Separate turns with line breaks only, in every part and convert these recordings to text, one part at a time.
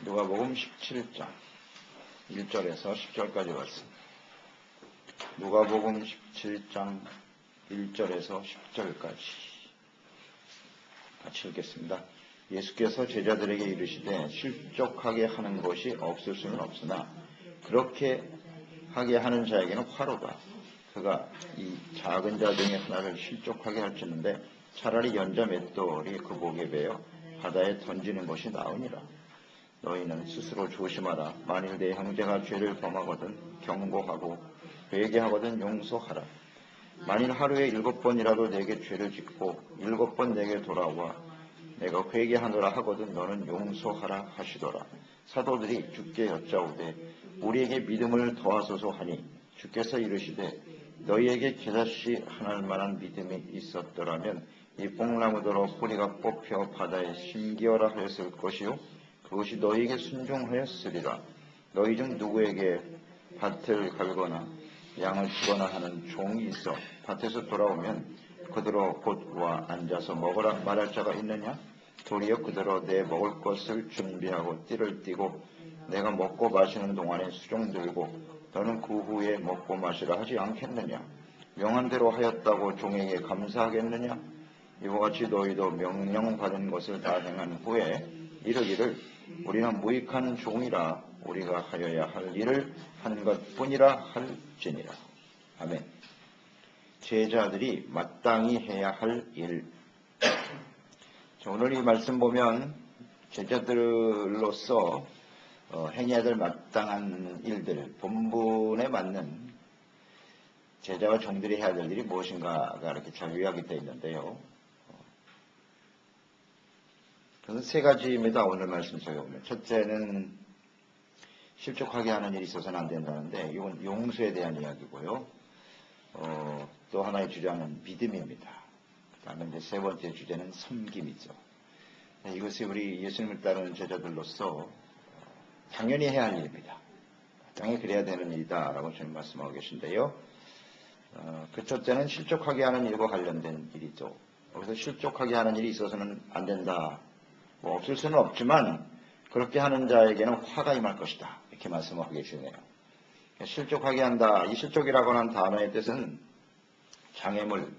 누가복음 17장 1절에서 10절까지 봤습니다. 누가복음 17장 1절에서 10절까지 같이 읽겠습니다. 예수께서 제자들에게 이르시되 실족하게 하는 것이 없을 수는 없으나 그렇게 하게 하는 자에게는 화로다. 그가 이 작은 자 중에 하나를 실족하게 할지는데 차라리 연자 맷돌이 그 목에 베어 바다에 던지는 것이 나으니라. 너희는 스스로 조심하라. 만일 내 형제가 죄를 범하거든 경고하고 회개하거든 용서하라. 만일 하루에 7번이라도 내게 죄를 짓고 7번 내게 돌아와 내가 회개하노라 하거든 너는 용서하라 하시더라. 사도들이 주께 여짜오되 우리에게 믿음을 더하소서 하니 주께서 이르시되 너희에게 겨자씨 하나일 만한 믿음이 있었더라면 이 뽕나무더러 뿌리가 뽑혀 바다에 심기어라 하였을 것이요 그것이 너희에게 순종하였으리라. 너희 중 누구에게 밭을 갈거나 양을 주거나 하는 종이 있어 밭에서 돌아오면 그대로 곧 와 앉아서 먹으라 말할 자가 있느냐? 도리어 그대로 내 먹을 것을 준비하고 띠를 띠고 내가 먹고 마시는 동안에 수종 들고 너는 그 후에 먹고 마시라 하지 않겠느냐? 명한대로 하였다고 종에게 감사하겠느냐? 이와 같이 너희도 명령받은 것을 다 행한 후에 이르기를 우리는 무익한 종이라 우리가 하여야 할 일을 한 것뿐이라 할지니라. 아멘. 제자들이 마땅히 해야 할 일. 오늘 이 말씀 보면 제자들로서 행해야 될 마땅한 일들, 본분에 맞는 제자와 종들이 해야 될 일이 무엇인가가 이렇게 잘 요약이 되어 있는데요. 그래서 세 가지입니다. 오늘 말씀 속에 보면. 첫째는 실족하게 하는 일이 있어서는 안 된다는데 이건 용서에 대한 이야기고요. 또 하나의 주제는 믿음입니다. 그 다음에 이제 세 번째 주제는 섬김이죠. 이것이 우리 예수님을 따르는 제자들로서 당연히 해야 할 일입니다. 당연히 그래야 되는 일이다라고 주님 말씀하고 계신데요. 그 첫째는 실족하게 하는 일과 관련된 일이죠. 그래서 실족하게 하는 일이 있어서는 안 된다. 뭐 없을 수는 없지만 그렇게 하는 자에게는 화가 임할 것이다. 이렇게 말씀하고 계시네요. 실족하게 한다. 이 실족이라고 하는 단어의 뜻은 장애물,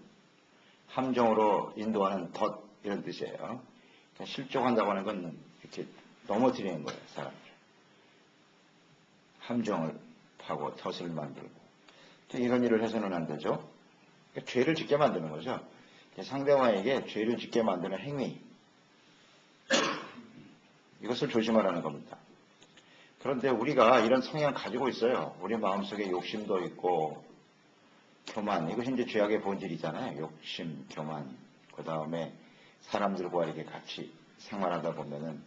함정으로 인도하는 덫 이런 뜻이에요. 실족한다고 하는 건 이렇게 넘어뜨리는 거예요. 사람을. 함정을 파고 덫을 만들고 이런 일을 해서는 안 되죠. 그러니까 죄를 짓게 만드는 거죠. 상대방에게 죄를 짓게 만드는 행위 이것을 조심하라는 겁니다. 그런데 우리가 이런 성향을 가지고 있어요. 우리 마음속에 욕심도 있고 교만, 이것이 이제 죄악의 본질이잖아요. 욕심, 교만. 그 다음에 사람들과 이렇게 같이 생활하다 보면은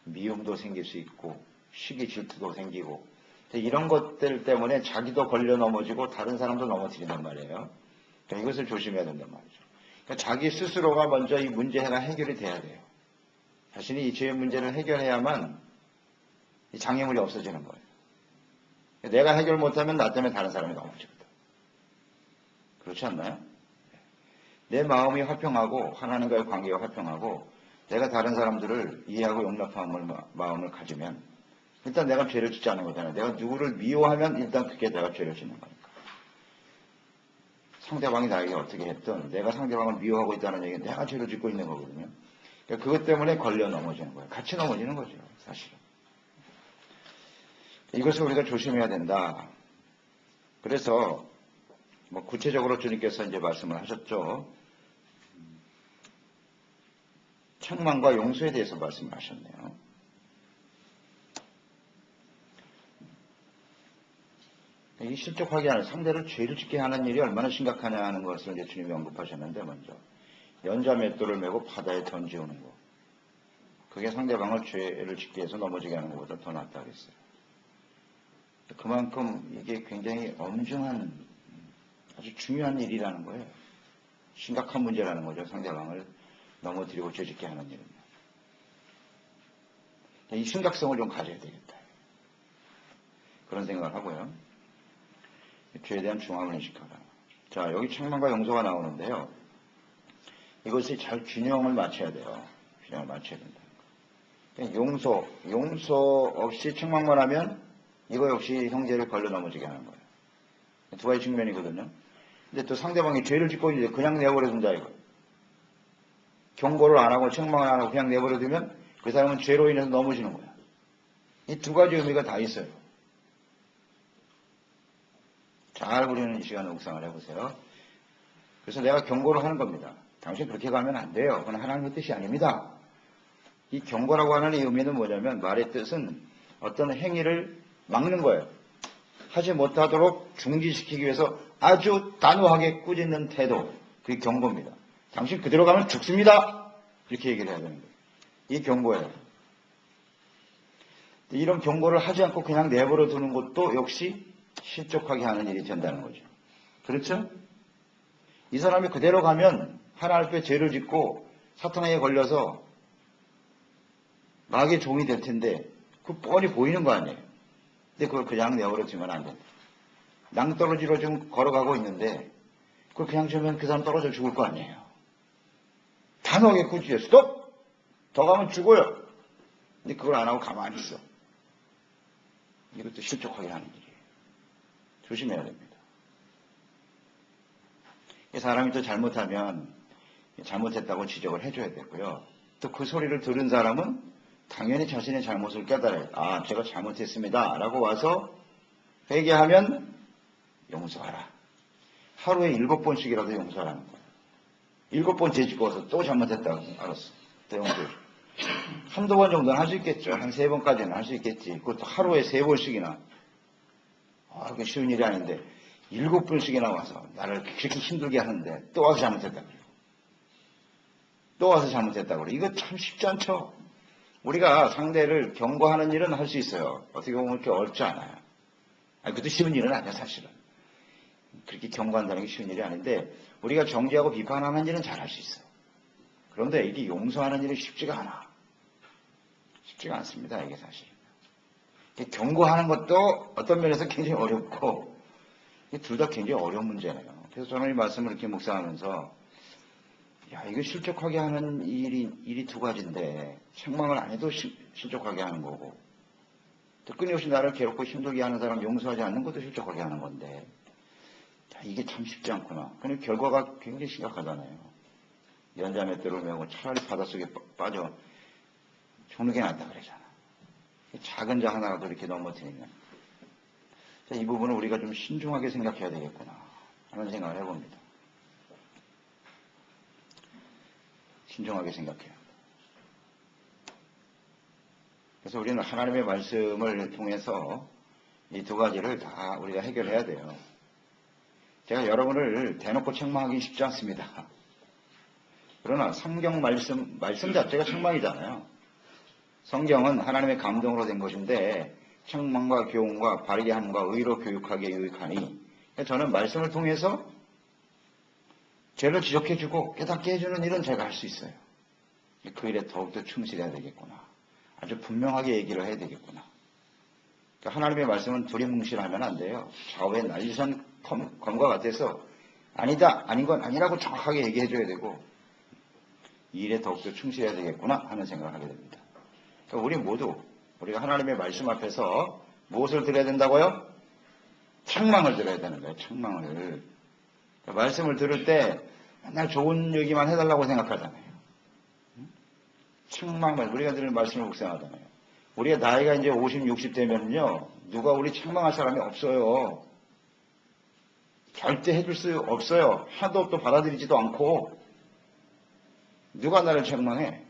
미움도 생길 수 있고 시기 질투도 생기고 이런 것들 때문에 자기도 걸려 넘어지고 다른 사람도 넘어뜨린단 말이에요. 그러니까 이것을 조심해야 된단 말이죠. 그러니까 자기 스스로가 먼저 이 문제가 해결이 돼야 돼요. 자신이 이 죄의 문제를 해결해야만 이 장애물이 없어지는 거예요. 내가 해결 못하면 나 때문에 다른 사람이 넘어지거든. 그렇지 않나요? 내 마음이 화평하고 하나님과의 관계가 화평하고 내가 다른 사람들을 이해하고 용납하는 마음을 가지면 일단 내가 죄를 짓지 않은 거잖아요. 내가 누구를 미워하면 일단 그게 내가 죄를 짓는 거니까. 상대방이 나에게 어떻게 했든 내가 상대방을 미워하고 있다는 얘기는 내가 죄를 짓고 있는 거거든요. 그러니까 그것 때문에 걸려 넘어지는 거예요. 같이 넘어지는 거죠. 사실은. 이것을 우리가 조심해야 된다. 그래서 뭐 구체적으로 주님께서 이제 말씀을 하셨죠. 책망과 용서에 대해서 말씀을 하셨네요. 이 실족하게 하는 상대를 죄를 짓게 하는 일이 얼마나 심각하냐 하는 것을 이제 주님이 언급하셨는데 먼저 연자 맷돌을 메고 바다에 던지오는 것. 그게 상대방을 죄를 짓게 해서 넘어지게 하는 것보다 더 낫다 그랬어요. 그만큼 이게 굉장히 엄중한 아주 중요한 일이라는 거예요. 심각한 문제라는 거죠. 상대방을 넘어뜨리고 죄 짓게 하는 일은. 이 심각성을 좀 가져야 되겠다. 그런 생각을 하고요. 죄에 대한 중함을 인식하라. 자, 여기 책망과 용서가 나오는데요. 이것이 잘 균형을 맞춰야 돼요. 균형을 맞춰야 된다. 용서 없이 책망만 하면 이거 역시 형제를 걸러 넘어지게 하는 거예요. 두 가지 측면이거든요. 근데 또 상대방이 죄를 짓고 이제 그냥 내버려 둔다 이거. 경고를 안 하고 책망을 안 하고 그냥 내버려 두면 그 사람은 죄로 인해서 넘어지는 거야. 이 두 가지 의미가 다 있어요. 잘 우리는 이 시간에 묵상을 해보세요. 그래서 내가 경고를 하는 겁니다. 당신 그렇게 가면 안 돼요. 그건 하나님의 뜻이 아닙니다. 이 경고라고 하는 이 의미는 뭐냐면 말의 뜻은 어떤 행위를 막는 거예요. 하지 못하도록 중지시키기 위해서 아주 단호하게 꾸짖는 태도. 그게 경고입니다. 당신 그대로 가면 죽습니다. 이렇게 얘기를 해야 되는 거예요. 이 경고예요. 이런 경고를 하지 않고 그냥 내버려 두는 것도 역시 실족하게 하는 일이 된다는 거죠. 그렇죠? 이 사람이 그대로 가면 하나님 앞에 죄를 짓고 사탄에게 걸려서 마귀의 종이 될 텐데 그 뻔히 보이는 거 아니에요. 근데 그걸 그냥 내버려 두면 안 된다. 낭떠러지로 지금 걸어가고 있는데 그걸 그냥 주면 그 사람 떨어져 죽을 거 아니에요. 단호하게 꾸짖어요. 스톱! 더 가면 죽어요. 근데 그걸 안 하고 가만히 있어. 이것도 실족하게 하는 일이에요. 조심해야 됩니다. 사람이 또 잘못하면 잘못했다고 지적을 해줘야 되고요. 또 그 소리를 들은 사람은 당연히 자신의 잘못을 깨달아요. 아, 제가 잘못했습니다. 라고 와서 회개하면 용서하라. 하루에 7번씩이라도 용서하라는 거예요. 7번 죄짓고서 또 잘못했다고 알았어. 또 용서해. 한두 번 정도는 할 수 있겠죠. 한 3번까지는 할 수 있겠지. 그것도 하루에 3번씩이나. 그게 쉬운 일이 아닌데 7번씩이나 와서 나를 그렇게 힘들게 하는데 또 와서 잘못했다고 그래요. 또 와서 잘못했다고 그래요. 이거 참 쉽지 않죠. 우리가 상대를 경고하는 일은 할 수 있어요. 어떻게 보면 그렇게 어렵지 않아요. 그것도 쉬운 일은 아니야 사실은. 그렇게 경고한다는 게 쉬운 일이 아닌데 우리가 정죄하고 비판하는 일은 잘 할 수 있어요. 그런데 이게 용서하는 일은 쉽지가 않아. 쉽지가 않습니다. 이게 사실. 경고하는 것도 어떤 면에서 굉장히 어렵고 둘 다 굉장히 어려운 문제네요. 그래서 저는 이 말씀을 이렇게 묵상하면서 이거 실족하게 하는 일이 두 가지인데 책망을 안 해도 실족하게 하는 거고 또 끊임없이 나를 괴롭고 힘들게 하는 사람 용서하지 않는 것도 실족하게 하는 건데 이게 참 쉽지 않구나. 근데 결과가 굉장히 심각하잖아요. 연자맷돌을 메고 차라리 바닷속에 빠져 죽는 게 낫다 그러잖아. 작은 자 하나라도 이렇게 넘어뜨리면 이 부분을 우리가 좀 신중하게 생각해야 되겠구나 하는 생각을 해봅니다. 신중하게 생각해요. 그래서 우리는 하나님의 말씀을 통해서 이 두 가지를 다 우리가 해결해야 돼요. 제가 여러분을 대놓고 책망하기 쉽지 않습니다. 그러나 성경 말씀 자체가 책망이잖아요. 성경은 하나님의 감동으로 된 것인데 책망과 교훈과 바르게 함과 의로 교육하게 유익하니 저는 말씀을 통해서 죄를 지적해주고 깨닫게 해주는 일은 제가 할 수 있어요. 그 일에 더욱더 충실해야 되겠구나. 아주 분명하게 얘기를 해야 되겠구나. 그러니까 하나님의 말씀은 두리뭉실하면 안 돼요. 좌우에 날선 검과 같아서 아니다, 아닌 건 아니라고 정확하게 얘기해줘야 되고 이 일에 더욱더 충실해야 되겠구나 하는 생각을 하게 됩니다. 그러니까 우리 모두 우리가 하나님의 말씀 앞에서 무엇을 들어야 된다고요? 책망을 들어야 되는 거예요. 책망을. 그러니까 말씀을 들을 때 맨날 좋은 얘기만 해달라고 생각하잖아요. 책망만 우리가 들은 말씀을 묵상하잖아요. 우리가 나이가 이제 50, 60 되면요 누가 우리 책망할 사람이 없어요. 절대 해줄 수 없어요. 하도 또 받아들이지도 않고 누가 나를 책망해?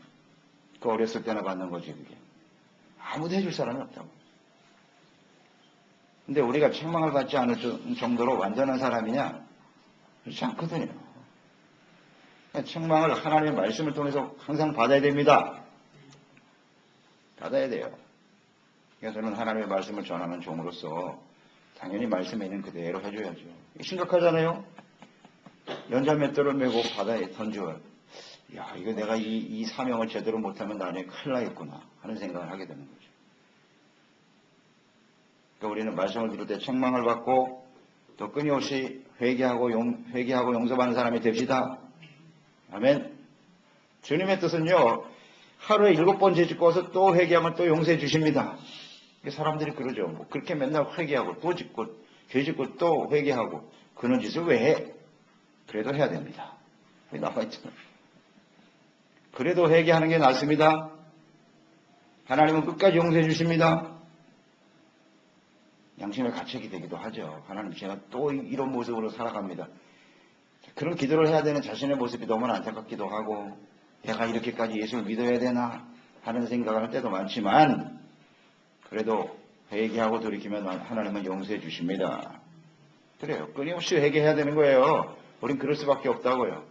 그 어렸을 때나 받는 거지 그게. 아무도 해줄 사람이 없다고. 근데 우리가 책망을 받지 않을 정도로 완전한 사람이냐? 그렇지 않거든요. 책망을 하나님의 말씀을 통해서 항상 받아야 됩니다. 받아야 돼요. 그래서 저는 하나님의 말씀을 전하는 종으로서 당연히 말씀에 있는 그대로 해줘야죠. 심각하잖아요. 연자맷돌을 메고 바다에 던져요. 야, 이거 내가 이 사명을 제대로 못하면 나중에 큰일 나겠구나 하는 생각을 하게 되는 거죠. 그러니까 우리는 말씀을 들을 때 책망을 받고 또 끊임없이 회개하고 용서받는 사람이 됩시다. 아멘. 주님의 뜻은요, 하루에 7번 죄짓고서 또 회개하면 또 용서해 주십니다. 사람들이 그러죠. 뭐 그렇게 맨날 회개하고 또 짓고 죄짓고 또 회개하고 그런 짓을 왜 해? 그래도 해야 됩니다. 여기 나와 있잖아요. 그래도 회개하는 게 낫습니다. 하나님은 끝까지 용서해 주십니다. 양심의 가책이 되기도 하죠. 하나님, 제가 또 이런 모습으로 살아갑니다. 그런 기도를 해야 되는 자신의 모습이 너무 안타깝기도 하고, 내가 이렇게까지 예수를 믿어야 되나 하는 생각을 할 때도 많지만, 그래도 회개하고 돌이키면 하나님은 용서해 주십니다. 그래요. 끊임없이 회개해야 되는 거예요. 우린 그럴 수밖에 없다고요.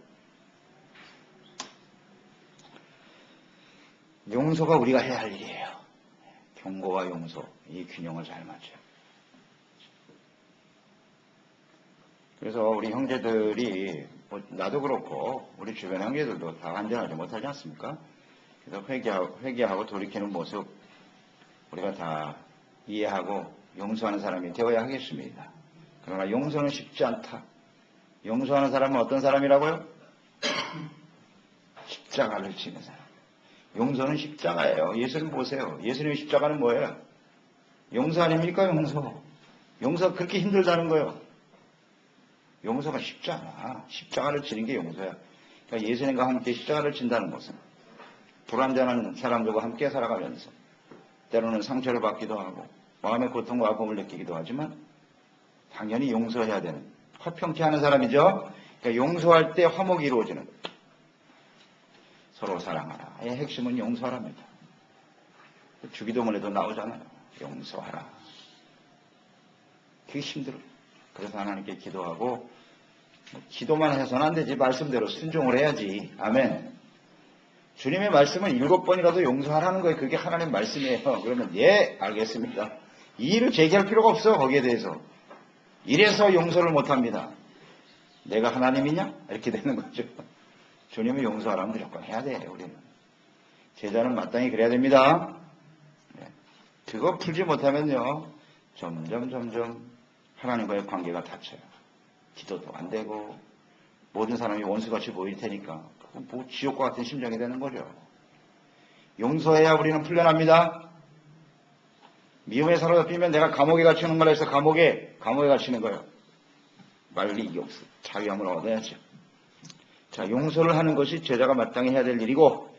용서가 우리가 해야 할 일이에요. 경고와 용서, 이 균형을 잘 맞춰요. 그래서 우리 형제들이, 나도 그렇고 우리 주변 형제들도 다 완전하지 못하지 않습니까? 그래서 회개하고 돌이키는 모습 우리가 다 이해하고 용서하는 사람이 되어야 하겠습니다. 그러나 용서는 쉽지 않다. 용서하는 사람은 어떤 사람이라고요? 십자가를 지는 사람. 용서는 십자가예요. 예수님 보세요. 예수님의 십자가는 뭐예요? 용서 아닙니까? 용서. 용서가 그렇게 힘들다는 거예요. 용서가 쉽지 않아. 십자가를 지는 게 용서야. 그러니까 예수님과 함께 십자가를 진다는 것은 불완전한 사람들과 함께 살아가면서 때로는 상처를 받기도 하고 마음의 고통과 아픔을 느끼기도 하지만 당연히 용서해야 되는 화평케 하는 사람이죠. 그러니까 용서할 때 화목이 이루어지는 거예요. 서로 사랑하라의 핵심은 용서하랍니다. 주기도문에도 나오잖아요. 용서하라. 그게 힘들어요. 그래서 하나님께 기도하고 기도만 해서는 안 되지. 말씀대로 순종을 해야지. 아멘. 주님의 말씀은 7번이라도 용서하라는 거예요. 그게 하나님 말씀이에요. 그러면 예 알겠습니다. 이의를 제기할 필요가 없어. 거기에 대해서. 이래서 용서를 못합니다. 내가 하나님이냐? 이렇게 되는 거죠. 주님이 용서하라면 무조건 해야 돼요. 우리는. 제자는 마땅히 그래야 됩니다. 그거 풀지 못하면요. 점점 하나님과의 관계가 닫혀요. 기도도 안 되고 모든 사람이 원수같이 보일 테니까 뭐 지옥과 같은 심정이 되는 거죠. 용서해야 우리는 풀려납니다. 미움에 사로잡히면 내가 감옥에 갇히는 걸 해서 감옥에 갇히는 거예요. 말리 용서, 자유함을 얻어야죠. 자, 용서를 하는 것이 제자가 마땅히 해야 될 일이고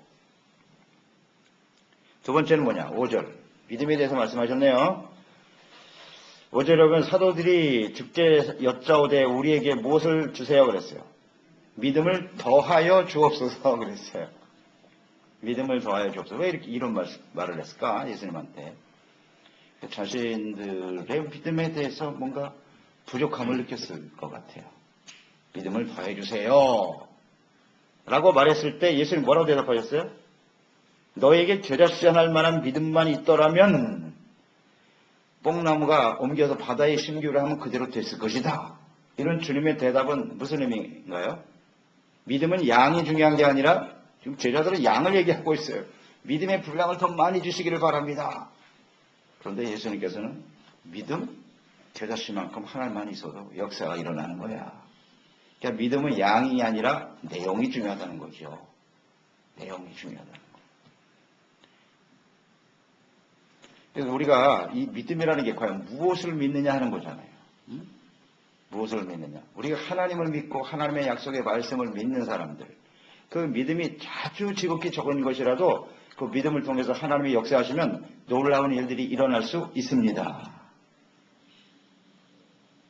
두 번째는 뭐냐? 5절. 믿음에 대해서 말씀하셨네요. 5절에 보면 사도들이 주께 여짜오되 우리에게 무엇을 주세요 그랬어요. 믿음을 더하여 주옵소서 그랬어요. 믿음을 더하여 주옵소서. 왜 이런 말을 했을까? 예수님한테. 자신들의 믿음에 대해서 뭔가 부족함을 느꼈을 것 같아요. 믿음을 더해 주세요 라고 말했을 때 예수님 뭐라고 대답하셨어요? 너에게 겨자씨앗 만한 믿음만 있더라면 뽕나무가 옮겨서 바다에 심기를 하면 그대로 됐을 것이다. 이런 주님의 대답은 무슨 의미인가요? 믿음은 양이 중요한 게 아니라 지금 제자들은 양을 얘기하고 있어요. 믿음의 분량을 더 많이 주시기를 바랍니다. 그런데 예수님께서는 믿음? 겨자씨만큼 하나만 있어도 역사가 일어나는 거야. 그러니까 믿음은 양이 아니라 내용이 중요하다는 거죠. 내용이 중요하다는 거. 그래서 우리가 이 믿음이라는 게 과연 무엇을 믿느냐 하는 거잖아요. 무엇을 믿느냐. 우리가 하나님을 믿고 하나님의 약속의 말씀을 믿는 사람들. 그 믿음이 아주 지극히 적은 것이라도 그 믿음을 통해서 하나님이 역사하시면 놀라운 일들이 일어날 수 있습니다.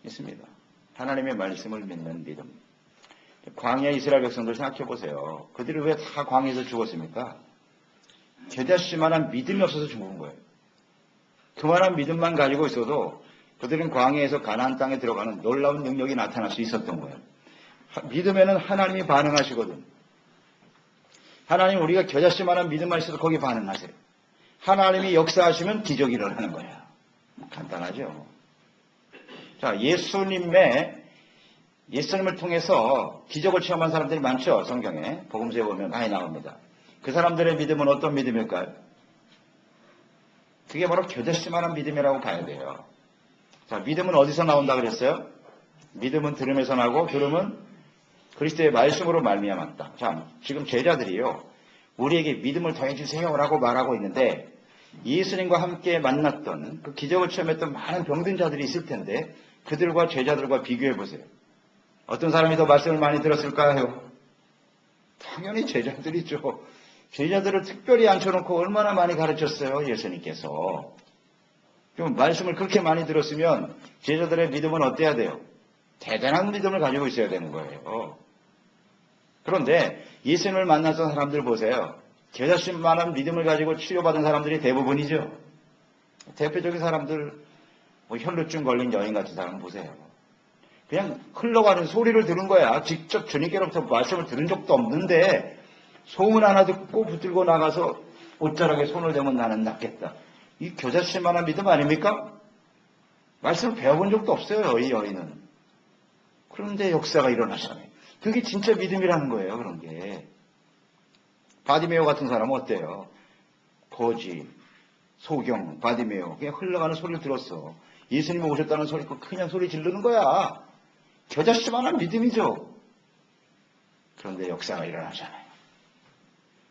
있습니다. 하나님의 말씀을 믿는 믿음. 광야 이스라엘 백성들 생각해 보세요. 그들이 왜 다 광야에서 죽었습니까? 겨자씨만한 믿음이 없어서 죽은 거예요. 그만한 믿음만 가지고 있어도 그들은 광야에서 가나안 땅에 들어가는 놀라운 능력이 나타날 수 있었던 거예요. 믿음에는 하나님이 반응하시거든. 하나님 우리가 겨자씨만한 믿음만 있어도 거기 반응하세요. 하나님이 역사하시면 기적이 일어나는 거예요. 간단하죠. 자, 예수님을 통해서 기적을 체험한 사람들이 많죠. 성경에 복음서에 보면 많이 나옵니다. 그 사람들의 믿음은 어떤 믿음일까요? 그게 바로 겨자씨만한 믿음이라고 봐야 돼요. 자, 믿음은 어디서 나온다 그랬어요? 믿음은 들음에서 나고 들음은 그리스도의 말씀으로 말미암았다. 자, 지금 제자들이요. 우리에게 믿음을 더해주세요라고 말하고 있는데 예수님과 함께 만났던 그 기적을 체험했던 많은 병든 자들이 있을 텐데 그들과 제자들과 비교해 보세요. 어떤 사람이 더 말씀을 많이 들었을까요? 당연히 제자들이죠. 제자들을 특별히 앉혀놓고 얼마나 많이 가르쳤어요, 예수님께서. 그럼 말씀을 그렇게 많이 들었으면 제자들의 믿음은 어때야 돼요? 대단한 믿음을 가지고 있어야 되는 거예요. 그런데 예수님을 만났던 사람들 보세요. 겨자씨만한 믿음을 가지고 치료받은 사람들이 대부분이죠. 대표적인 사람들, 혈루증 걸린 여인 같은 사람 보세요. 그냥 흘러가는 소리를 들은 거야. 직접 주님께로부터 말씀을 들은 적도 없는데 소문 하나 듣고 붙들고 나가서 옷자락에 손을 대면 나는 낫겠다. 이 겨자씨만한 믿음 아닙니까? 말씀을 배워본 적도 없어요, 이 여인은. 그런데 역사가 일어나잖아요. 그게 진짜 믿음이라는 거예요, 그런 게. 바디메오 같은 사람은 어때요? 거지, 소경, 바디메오. 그냥 흘러가는 소리를 들었어. 예수님이 오셨다는 소리, 그냥 소리 지르는 거야. 겨자씨만한 믿음이죠. 그런데 역사가 일어나잖아요.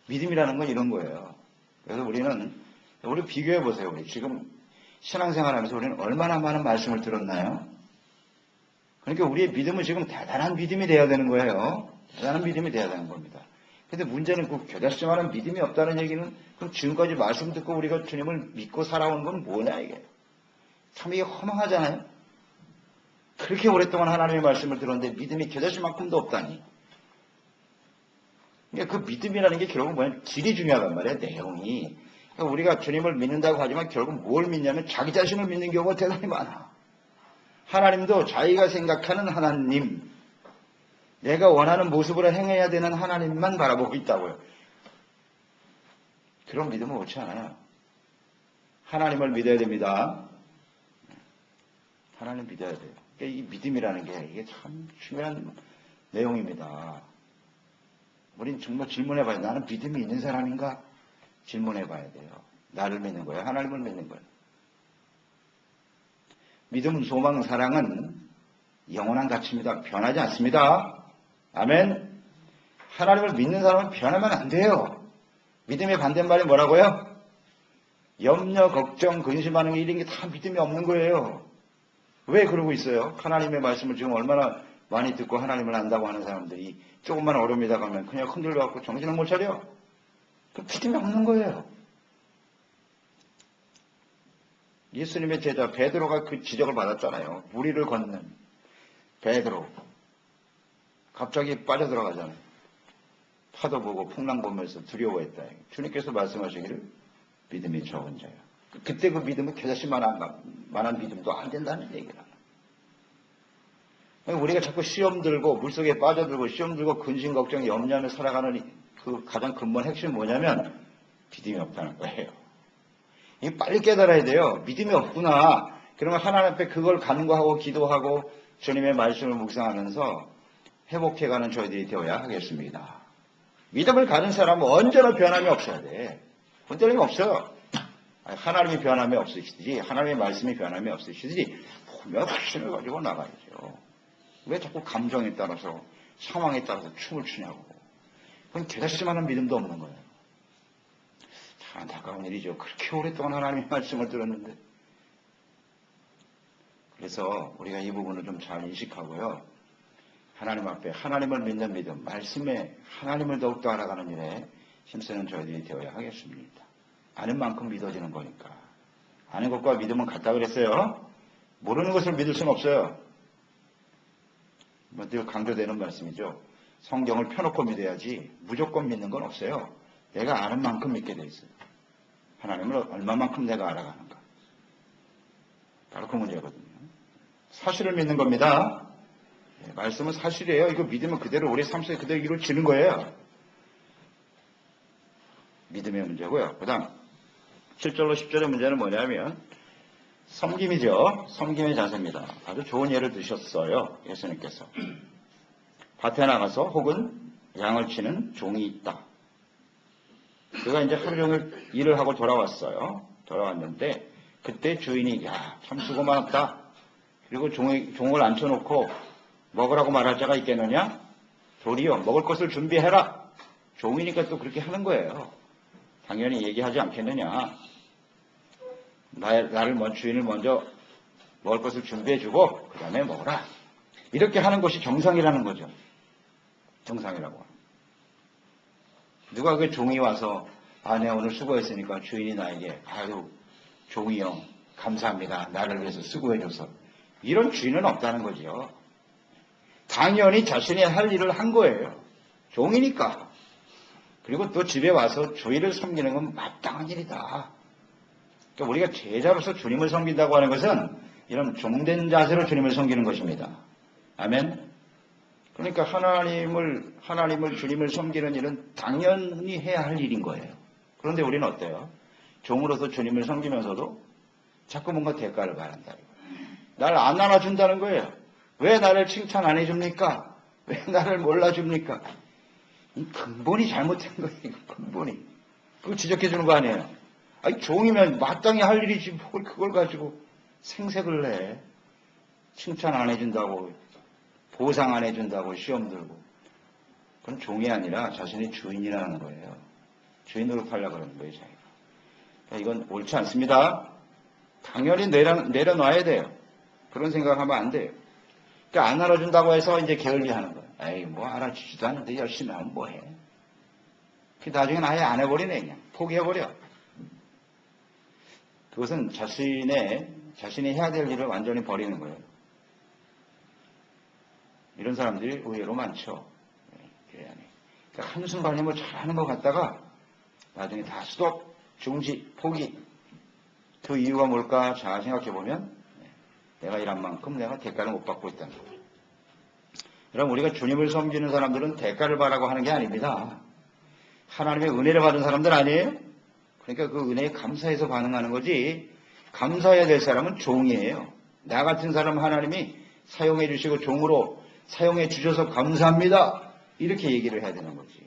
믿음이라는 건 이런 거예요. 그래서 우리 비교해 보세요. 우리 지금 신앙생활 하면서 우리는 얼마나 많은 말씀을 들었나요? 그러니까 우리의 믿음은 지금 대단한 믿음이 돼야 되는 거예요. 대단한 믿음이 돼야 되는 겁니다. 근데 문제는 그 겨자씨만한 믿음이 없다는 얘기는 그럼 지금까지 말씀 듣고 우리가 주님을 믿고 살아온 건 뭐냐 이게. 참 이게 허망하잖아요. 그렇게 오랫동안 하나님의 말씀을 들었는데 믿음이 겨자씨만큼도 없다니. 그러니까 그 믿음이라는 게 결국은 뭐냐면 질이 중요하단 말이에요. 내용이. 그러니까 우리가 주님을 믿는다고 하지만 결국 뭘 믿냐면 자기 자신을 믿는 경우가 대단히 많아. 하나님도 자기가 생각하는 하나님, 내가 원하는 모습으로 행해야 되는 하나님만 바라보고 있다고요. 그런 믿음은 옳지 않아요. 하나님을 믿어야 됩니다. 하나님 믿어야 돼요. 그러니까 이 믿음이라는 게 이게 참 중요한 내용입니다. 우린 정말 질문해봐야 돼요. 나는 믿음이 있는 사람인가? 질문해봐야 돼요. 나를 믿는 거예요. 하나님을 믿는 거예요. 믿음, 소망, 사랑은 영원한 가치입니다. 변하지 않습니다. 아멘. 하나님을 믿는 사람은 변하면 안 돼요. 믿음의 반대말이 뭐라고요? 염려, 걱정, 근심하는 게 이런 게 다 믿음이 없는 거예요. 왜 그러고 있어요? 하나님의 말씀을 지금 얼마나 많이 듣고 하나님을 안다고 하는 사람들이 조금만 어려움이 다가면 그냥 흔들려갖고 정신을 못 차려. 그 믿음이 없는 거예요. 예수님의 제자 베드로가 그 지적을 받았잖아요. 무리를 걷는 베드로. 갑자기 빠져들어가잖아요. 파도 보고 풍랑 보면서 두려워했다. 주님께서 말씀하시기를 믿음이 적은 자야. 그때 그 믿음은 겨자씨만한 믿음도 안 된다는 얘기를 하나. 우리가 자꾸 시험 들고 물속에 빠져들고 시험 들고 근심 걱정 염려하며 살아가는 그 가장 근본 핵심은 뭐냐면 믿음이 없다는 거예요. 이 빨리 깨달아야 돼요. 믿음이 없구나. 그러면 하나님 앞에 그걸 간구하고 기도하고 주님의 말씀을 묵상하면서 회복해가는 저희들이 되어야 하겠습니다. 믿음을 가진 사람은 언제나 변함이 없어야 돼. 흔들림이 없어요. 하나님이 변함이 없으시듯이 하나님의 말씀이 변함이 없으시듯이 분명 확신을 가지고 나가야죠. 왜 자꾸 감정에 따라서 상황에 따라서 춤을 추냐고. 그건 겨자씨만한 믿음도 없는 거예요. 참 안타까운 일이죠. 그렇게 오랫동안 하나님의 말씀을 들었는데. 그래서 우리가 이 부분을 좀 잘 인식하고요. 하나님 앞에 하나님을 믿는 믿음, 말씀에 하나님을 더욱더 알아가는 일에 힘쓰는 저희들이 되어야 하겠습니다. 아는 만큼 믿어지는 거니까. 아는 것과 믿음은 같다 그랬어요. 모르는 것을 믿을 수는 없어요. 늘 강조되는 말씀이죠. 성경을 펴놓고 믿어야지 무조건 믿는 건 없어요. 내가 아는 만큼 믿게 돼 있어요. 하나님을 얼마만큼 내가 알아가는가. 바로 그 문제거든요. 사실을 믿는 겁니다. 말씀은 사실이에요. 이거 믿으면 그대로 우리 삶 속에 그대로 이루어지는 거예요. 믿음의 문제고요. 그 다음 7절로 10절의 문제는 뭐냐면 섬김이죠. 섬김의 자세입니다. 아주 좋은 예를 드셨어요. 예수님께서. 밭에 나가서 혹은 양을 치는 종이 있다. 그가 이제 하루 종일 일을 하고 돌아왔어요. 돌아왔는데 그때 주인이 참 수고 많았다. 그리고 종을 앉혀놓고 먹으라고 말할 자가 있겠느냐? 도리어 먹을 것을 준비해라. 종이니까 또 그렇게 하는 거예요. 당연히 얘기하지 않겠느냐. 나를 주인을 먼저 먹을 것을 준비해주고 그 다음에 먹어라. 이렇게 하는 것이 정상이라는 거죠. 정상이라고. 누가 그 종이 와서 내가 오늘 수고했으니까 주인이 나에게 아유 종이 형 감사합니다. 나를 위해서 수고해줘서. 이런 주인은 없다는 거죠. 당연히 자신이 할 일을 한 거예요. 종이니까. 그리고 또 집에 와서 주인을 섬기는 건 마땅한 일이다. 그러니까 우리가 제자로서 주님을 섬긴다고 하는 것은 이런 종된 자세로 주님을 섬기는 것입니다. 아멘. 그러니까 하나님을 주님을 섬기는 일은 당연히 해야 할 일인 거예요. 그런데 우리는 어때요? 종으로서 주님을 섬기면서도 자꾸 뭔가 대가를 바란다. 날 안 안아준다는 거예요. 왜 나를 칭찬 안 해줍니까? 왜 나를 몰라줍니까? 이 근본이 잘못된 거예요. 근본이. 그거 지적해 주는 거 아니에요. 아니 종이면 마땅히 할 일이지 뭘 그걸 가지고 생색을 내. 칭찬 안 해준다고 보상 안 해준다고 시험 들고. 그건 종이 아니라 자신의 주인이라는 거예요. 주인으로 팔려고 그러는 거예요. 자기가. 그러니까 이건 옳지 않습니다. 당연히 내려놔야 돼요. 그런 생각하면 안 돼요. 그러니까 안 알아준다고 해서 이제 게을리하는 거예요. 에이 뭐 알아주지도 않는데 열심히 하면 뭐해. 그 나중엔 아예 안 해버리네. 그냥 포기해버려. 그것은 자신이 해야 될 일을 완전히 버리는 거예요. 이런 사람들이 의외로 많죠. 교회 안에. 그러니까 한순간에 뭐 잘하는 것 같다가 나중에 다 스톱, 중지, 포기. 그 이유가 뭘까 잘 생각해보면 내가 일한 만큼 내가 대가를 못 받고 있다는 거예요. 여러분 우리가 주님을 섬기는 사람들은 대가를 바라고 하는 게 아닙니다. 하나님의 은혜를 받은 사람들 아니에요? 그러니까 그 은혜에 감사해서 반응하는 거지 감사해야 될 사람은 종이에요. 나 같은 사람 하나님이 사용해 주시고 종으로 사용해 주셔서 감사합니다. 이렇게 얘기를 해야 되는 거지.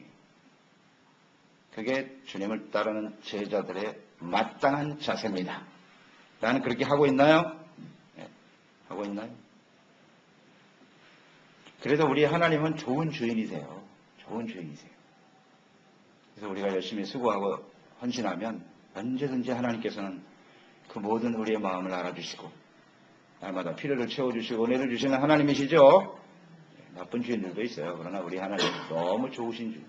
그게 주님을 따르는 제자들의 마땅한 자세입니다. 나는 그렇게 하고 있나요? 네, 하고 있나요? 그래서 우리 하나님은 좋은 주인이세요. 좋은 주인이세요. 그래서 우리가 열심히 수고하고 헌신하면 언제든지 하나님께서는 그 모든 우리의 마음을 알아주시고 날마다 필요를 채워주시고 은혜를 주시는 하나님이시죠. 나쁜 주인들도 있어요. 그러나 우리 하나님은 너무 좋으신 주인.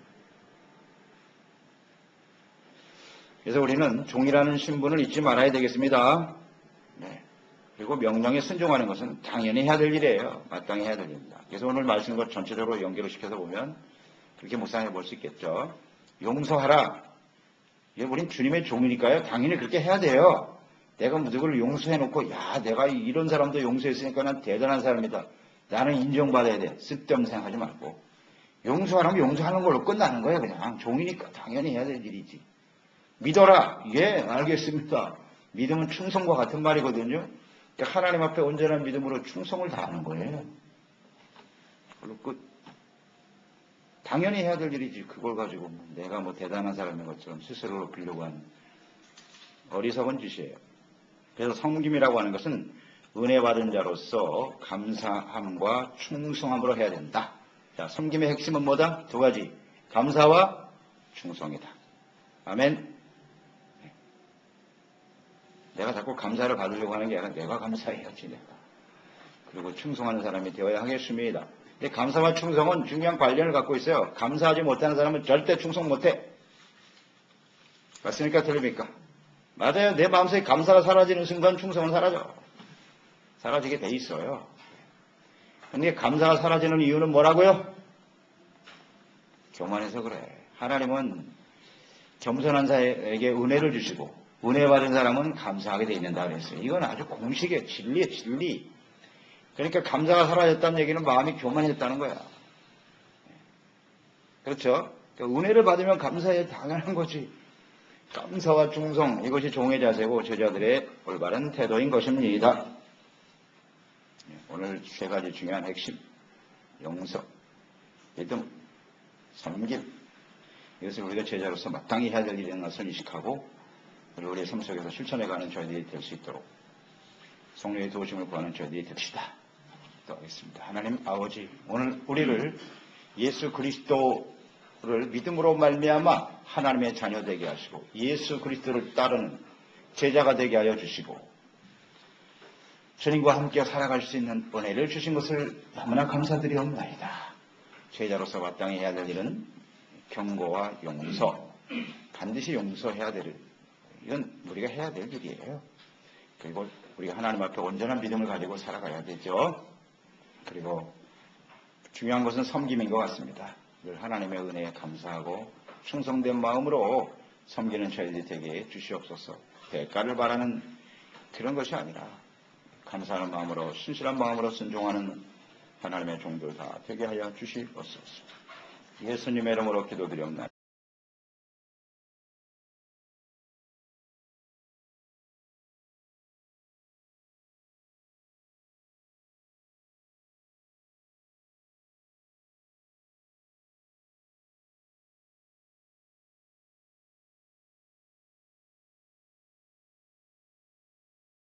그래서 우리는 종이라는 신분을 잊지 말아야 되겠습니다. 네. 그리고 명령에 순종하는 것은 당연히 해야 될 일이에요. 마땅히 해야 될 일입니다. 그래서 오늘 말씀과 전체적으로 연결을 시켜서 보면 그렇게 묵상해 볼 수 있겠죠. 용서하라. 우린 주님의 종이니까요. 당연히 그렇게 해야 돼요. 내가 누구를 용서해놓고 내가 이런 사람도 용서했으니까 난 대단한 사람이다. 나는 인정받아야 돼. 쓸데없는 생각하지 말고. 용서하라면 용서하는 걸로 끝나는 거예요. 그냥 종이니까 당연히 해야 될 일이지. 믿어라. 예, 알겠습니다. 믿음은 충성과 같은 말이거든요. 그러니까 하나님 앞에 온전한 믿음으로 충성을 다하는 거예요. 그걸로 끝. 당연히 해야 될 일이지. 그걸 가지고 내가 뭐 대단한 사람인 것처럼 스스로를 높이려고 하는 어리석은 짓이에요. 그래서 섬김이라고 하는 것은 은혜 받은 자로서 감사함과 충성함으로 해야 된다. 자, 섬김의 핵심은 뭐다? 두 가지. 감사와 충성이다. 아멘. 내가 자꾸 감사를 받으려고 하는 게 아니라 내가 감사해야지 내가. 그리고 충성하는 사람이 되어야 하겠습니다. 근데 감사와 충성은 중요한 관련을 갖고 있어요. 감사하지 못하는 사람은 절대 충성 못해. 맞습니까? 틀립니까? 맞아요. 내 마음속에 감사가 사라지는 순간 충성은 사라져. 사라지게 돼 있어요. 근데 감사가 사라지는 이유는 뭐라고요? 교만해서 그래. 하나님은 겸손한 자에게 은혜를 주시고 은혜 받은 사람은 감사하게 돼 있는다 그랬어요. 이건 아주 공식의 진리의 진리. 그러니까 감사가 사라졌다는 얘기는 마음이 교만해졌다는 거야. 그렇죠? 그러니까 은혜를 받으면 감사해야 당연한 거지. 감사와 충성, 이것이 종의 자세고 제자들의 올바른 태도인 것입니다. 오늘 세 가지 중요한 핵심. 용서, 믿음, 섬김. 이것을 우리가 제자로서 마땅히 해야 될 일인 것을 인식하고 그리고 우리의 삶 속에서 실천해가는 저희들이 될 수 있도록 성령의 도우심을 구하는 저희들이 됩시다. 기도하겠습니다. 하나님 아버지, 오늘 우리를 예수 그리스도 믿음으로 말미암아 하나님의 자녀 되게 하시고 예수 그리스도를 따르는 제자가 되게 하여 주시고 주님과 함께 살아갈 수 있는 은혜를 주신 것을 너무나 감사드리옵나이다. 제자로서 마땅히 해야 될 일은 경고와 용서, 반드시 용서해야 될 일, 이건 우리가 해야 될 일이에요. 그리고 우리가 하나님 앞에 온전한 믿음을 가지고 살아가야 되죠. 그리고 중요한 것은 섬김인 것 같습니다. 늘 하나님의 은혜에 감사하고 충성된 마음으로 섬기는 저희들이 되게 주시옵소서. 대가를 바라는 그런 것이 아니라 감사하는 마음으로 신실한 마음으로 순종하는 하나님의 종들 다 되게 하여 주시옵소서. 예수님의 이름으로 기도드리옵나이다.